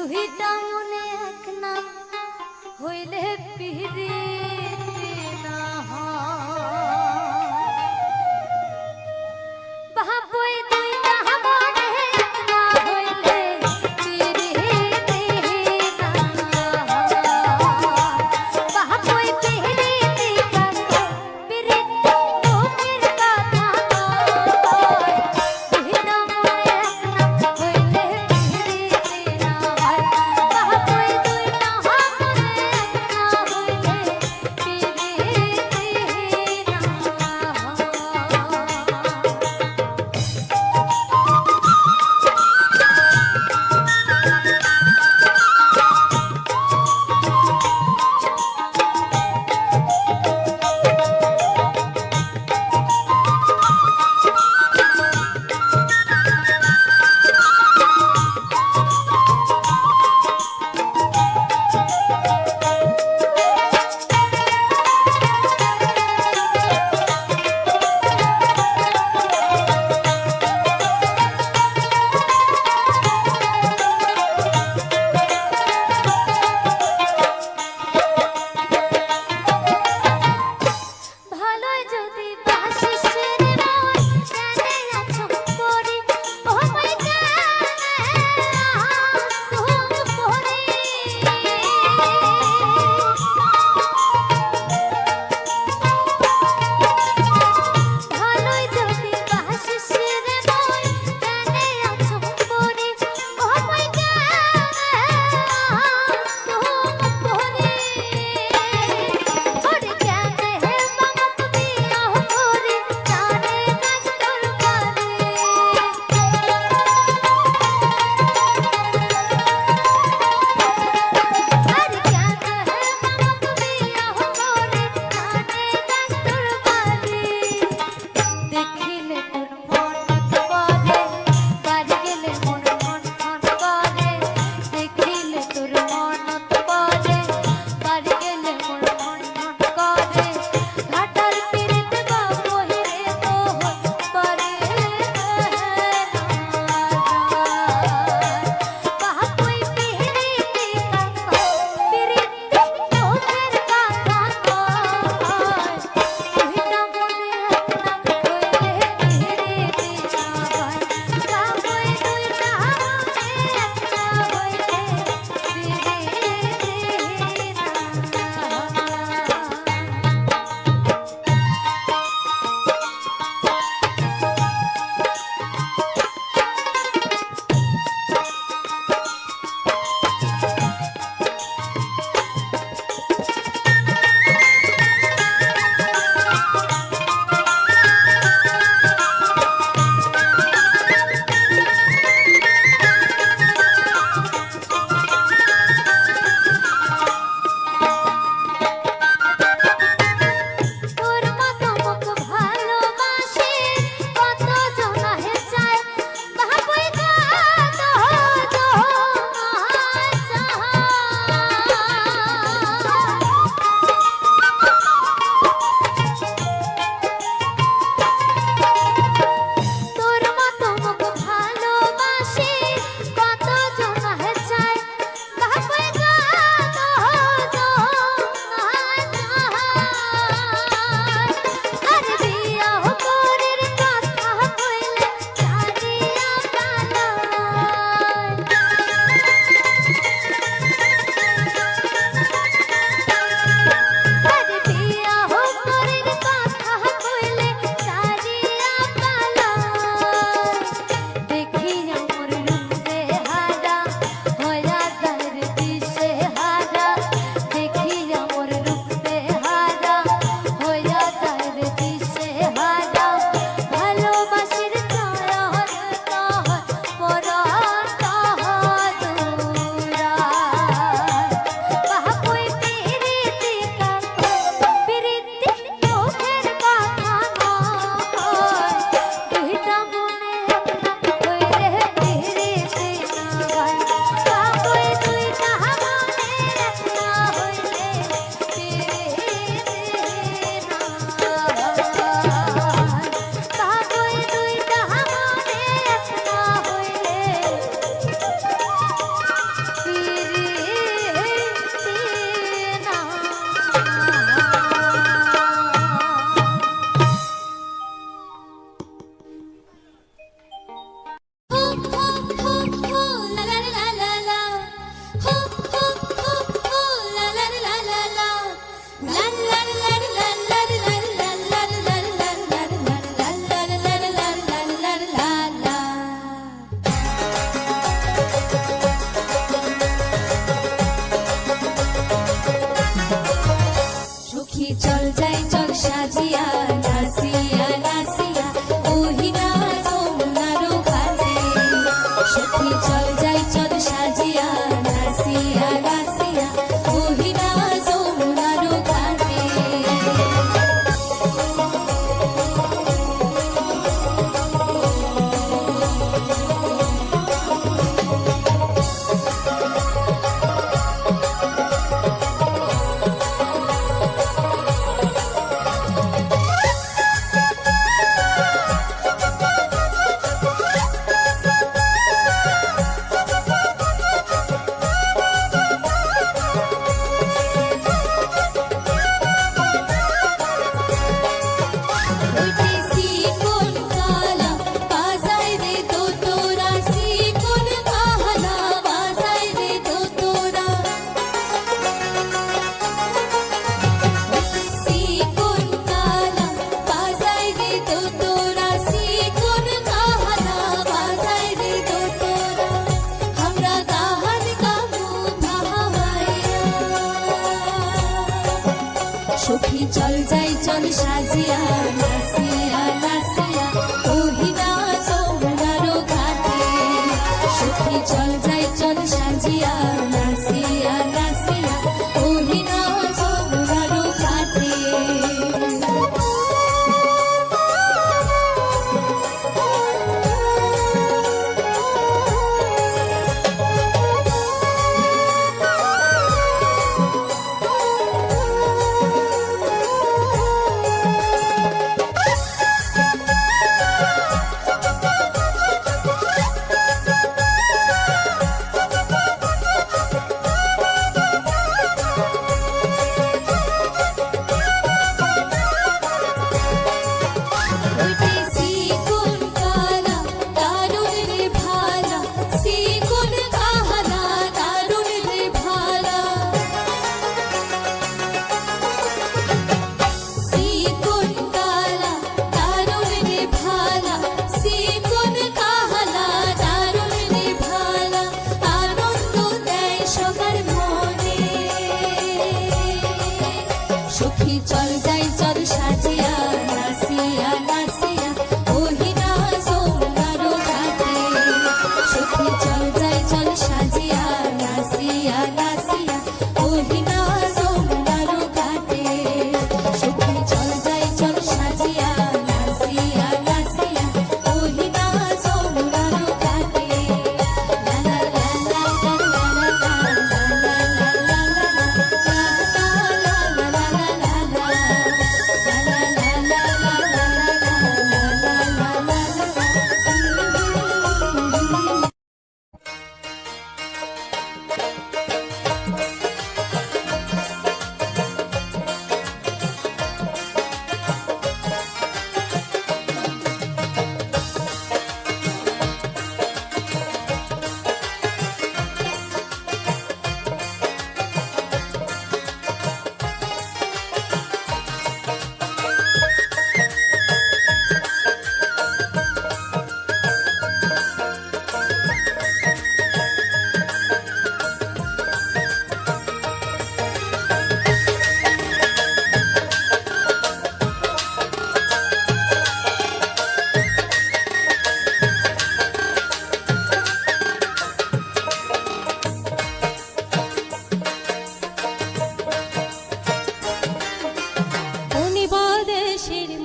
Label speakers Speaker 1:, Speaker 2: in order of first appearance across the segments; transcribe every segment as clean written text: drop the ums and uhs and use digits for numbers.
Speaker 1: দুইটা মনে এক না হইলে পিরিতি না হয় বাবুই দুইটা মনে এক না হইলে পিরিতি না হয় বাবুই পিরিতি কাকো পিরিতি মুখের কথা নয় দুইটা মনে এক না হইলে পিরিতি না হয় বাবুই দুইটা মনে এক না হইলে সখী চল যাই চল সাজিয়া নাচিয়া নাচিয়া ওহিনা যমুনারো ঘাটে সখী চল যাই চল সাজিয়া নাচিয়া নাচিয়া ওহিনা যমুনারো ঘাটে সখী চল যাই চল সাজিয়া নাচিয়া নাচিয়া ওহিনা যমুনারো ঘাটে সখী চল যাই চল সাজিয়া নাচিয়া নাচিয়া ওহিনা যমুনারো ঘাটে সখী চল যাই চল সাজিয়া নাচিয়া নাচিয়া ওহিনা যমুনারো ঘাটে লা লা লা লা লা লা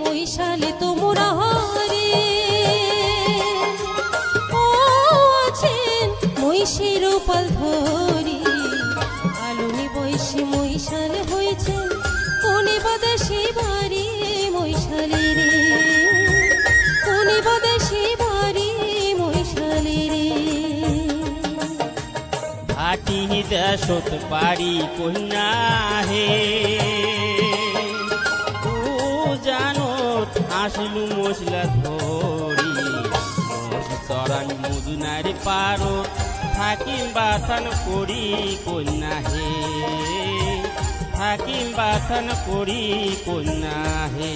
Speaker 1: মহিষালে তোমরা হরে ও আছেন মহিষের পাল ধরি আলুনি বয়সী মহিষাল হয়েছেন কোনে বাদাসী বাড়ি মহিষালে রে কোনে বাদাসী বাড়ি মহিষালে রে
Speaker 2: ভাটি দেশত পারি কন্যা হে আসলু মশলা ধরি চরান মুদুনার পারো থাকিম বাথান করি কন্যা হে থাকিম বাথান করি কন্যা হে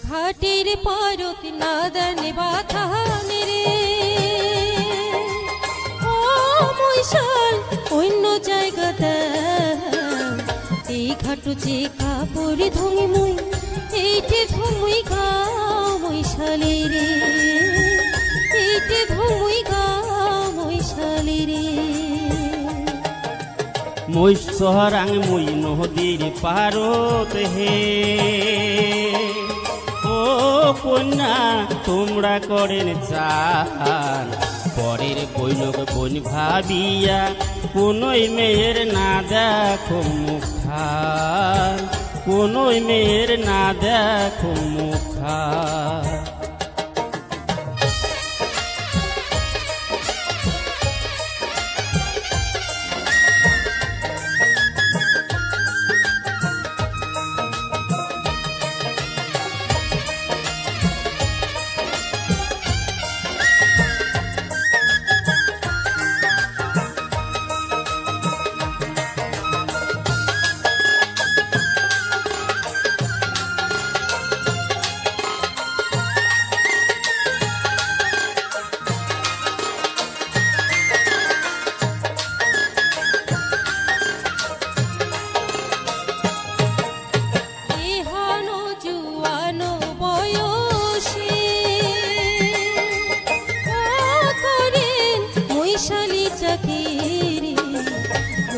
Speaker 1: ঘাটের পারক নাদানে বাথানে রে ও মহিষাল অন্য জায়গাতে এই ঘাটু যে কাপড় ধুমি মুই এইটে ধুমুই গা মহিষালে রে এইটে ধুমুই গা মহিষালে রে
Speaker 2: মই সহরাং মই নদীর পারত হে ও কন্যা তোমরা করেন চান পরের বৈনক বন ভাবিয়া কোনোই মেয়ের না দেখো মুখান কোনোই মেয়ের না দেখো মুখান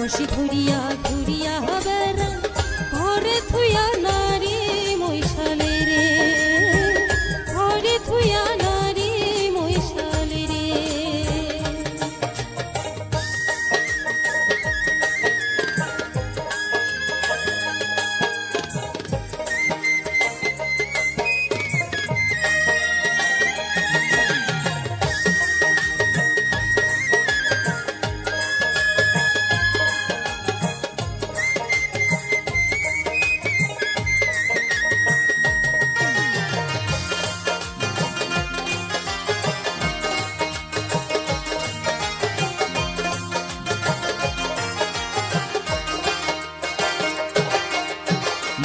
Speaker 1: মশি ধরিয়া ঘুরিয়া বেড়ান ঘরে থুইয়া নারী মৈশালে রে ঘরে থুইয়া নারী মৈশালে রে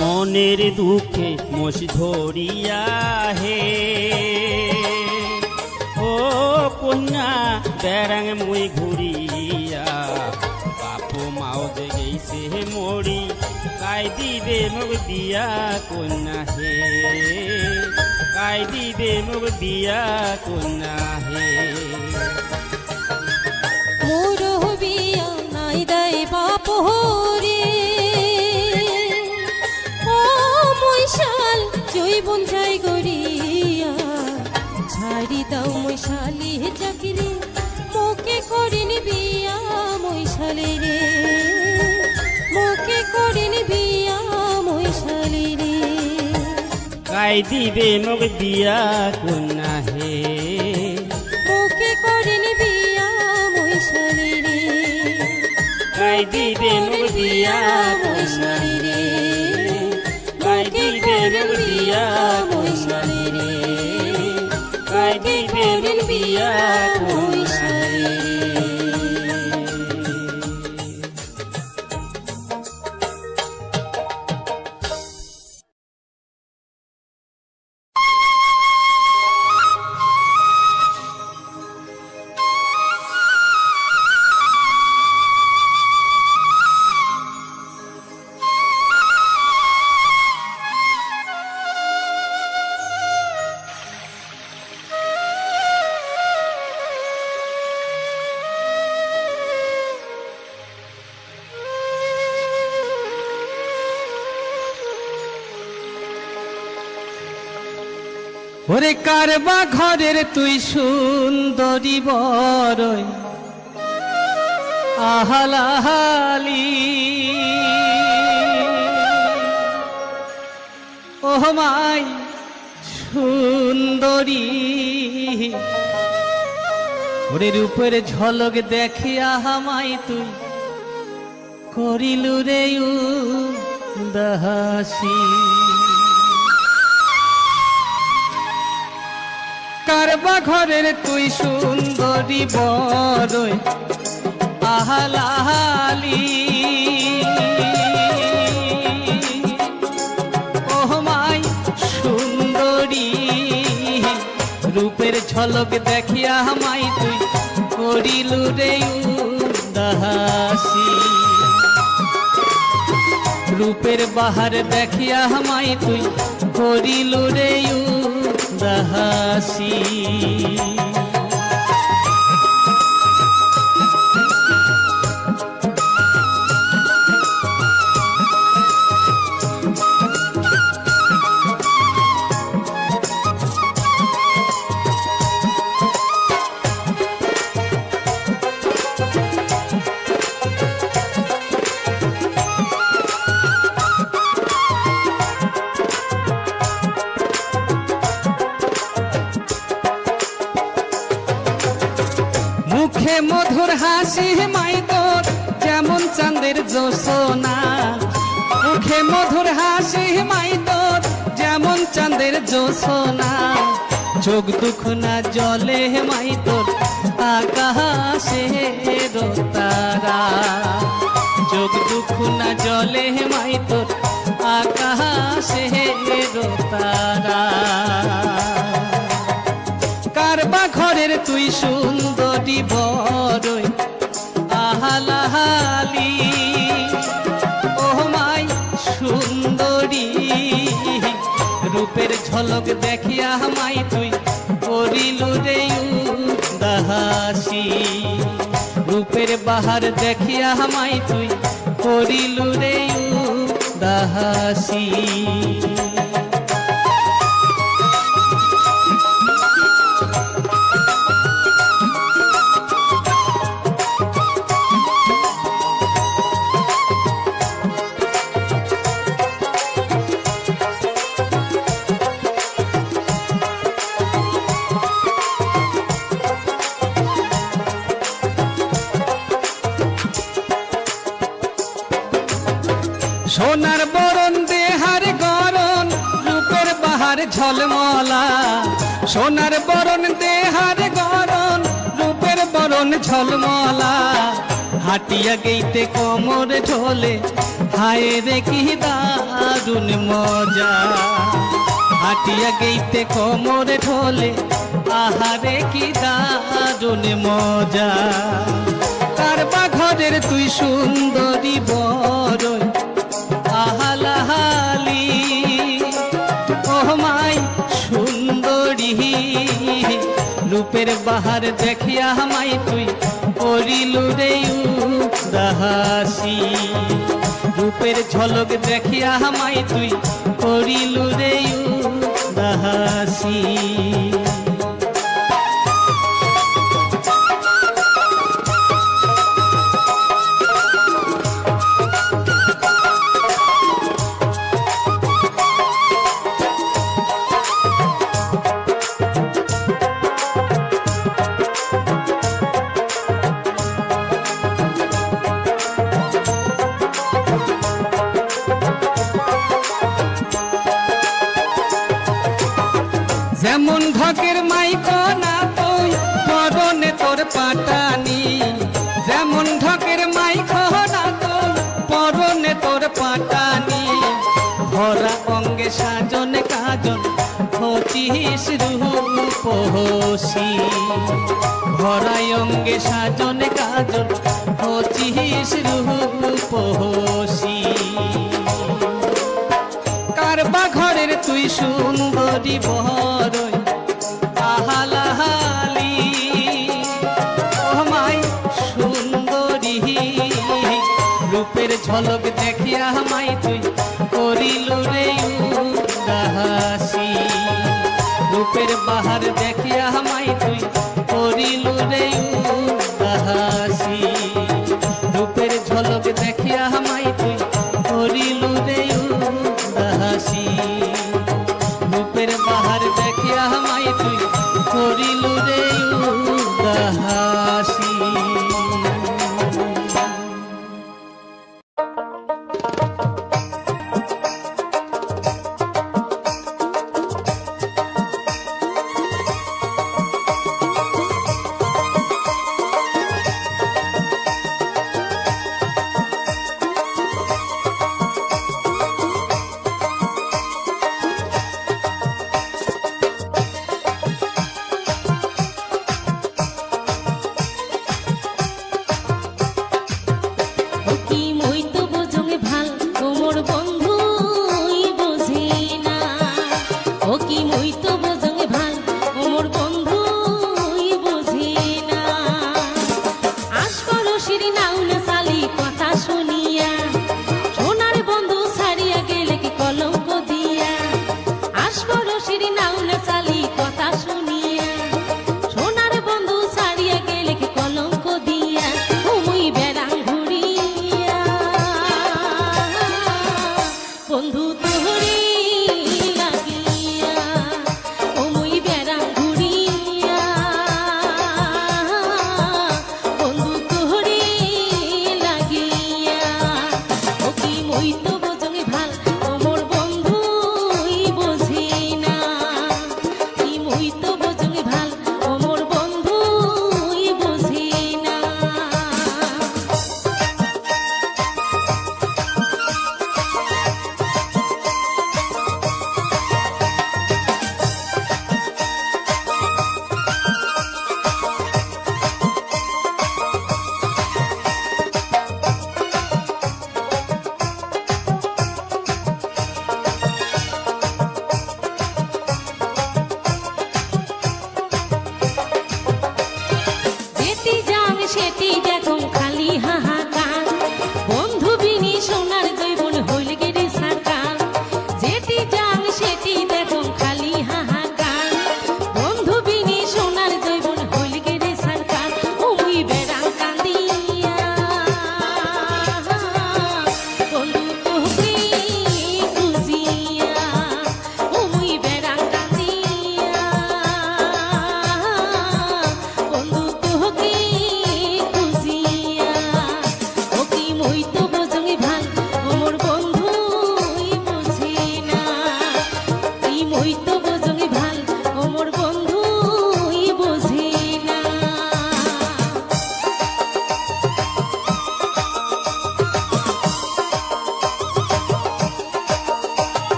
Speaker 2: মনের দুঃখে মশি ধরিয়া হে ও কন্যা বেড়াং মুই ঘুরিয়া বাপু মাও যে গেছে মরি কাই দিবে মোক বিয়া কন্যা হে কাই দিবে মোক বিয়া কন্যা হে
Speaker 1: মোর বিয়া নাই দাই বাপ হরে ও মৈশাল জৈবন যাই গড়িয়া ছাড়ি দাও মৈশালি চাকরি মোকে করিন বিয়া মৈশালে রে মোকে করিন বিয়া মৈশালে রে
Speaker 2: কাই দিবে মোক বিয়া কন্যা হে
Speaker 1: মোকে করিন বিয়া মৈশালে রে
Speaker 2: কাই দিবে মোক বিয়া
Speaker 1: মৈশালে রে
Speaker 2: কাই দিবে মোক বিয়া
Speaker 1: মৈশালে রে
Speaker 2: কাই দিবে মোক বিয়া
Speaker 1: মৈশালে রে
Speaker 3: ওরে কারবা ঘরের তুই সুন্দরী বরই আহালাহালি ও মাই সুন্দরী ওরে রূপের ঝলক দেখিয়া হামাই তুই করিলু রে উদাসী কারবা ঘরের তুই সুন্দরী বরই আহালাহালি ও মাই সুন্দরী রূপের ঝলক দেখিয়া হামাই তুই করিলু রে উদাসী রূপের বাহার দেখিয়া হামাই তুই করিলু রে উদাসী মুখে মধুর হাসি মাই তোর যেমন চাঁদের জোছনা মুখে মধুর হাসি মাই তোর যেমন চাঁদের জোছনা চোখ দুঃখ না জলে মাই তোর আকাশে তারা চোখ দুঃখ না জলে মাই তোর আকাশে তারা কারবা ঘরের তুই সুন্দরী বরই আহালাহালি ও মাই সুন্দরী রূপের ঝলক দেখিয়া মাই তুই করিলু রে উদাসী রূপের রূপের বাহার দেখিয়া আমায় তুই করিলু রে উদাসী। সোনার বরণ দেহার গরণ রূপের বাহার ঝলমলা। সোনার বরণ দেহার গরণ রূপের বরণ ঝলমলা। হাটিয়া গেইতে কোমর ঢোলে হায় রে কি দারুণ মজা। হাটিয়া গেইতে কোমর ঢোলে আহারে কি দারুণ মজা। কারবা ঘরের তুই সুন্দরী বড়ই আহালাহালি ও মাই সুন্দরী। রূপের বাহার দেখিয়া আমায় তুই করিলু রে উদাসী। রূপের ঝলক দেখিয়া আমায় তুই করিলু রে উদাসী। যেমন ঢকের মাইকো না তুই পরনে তোর পাটানি। যেমন ঢকের মাইকো না তুই পরনে তোর পাটানি। ভরা অঙ্গে সাজন কাজন হচিস রূপসী। ভরা অঙ্গে সাজন কাজন হচিস রূপসী। কারবা ঘরের তুই সুন্দরী বড়ই আহালাহালি ও মাই সুন্দরী। রূপের ঝলক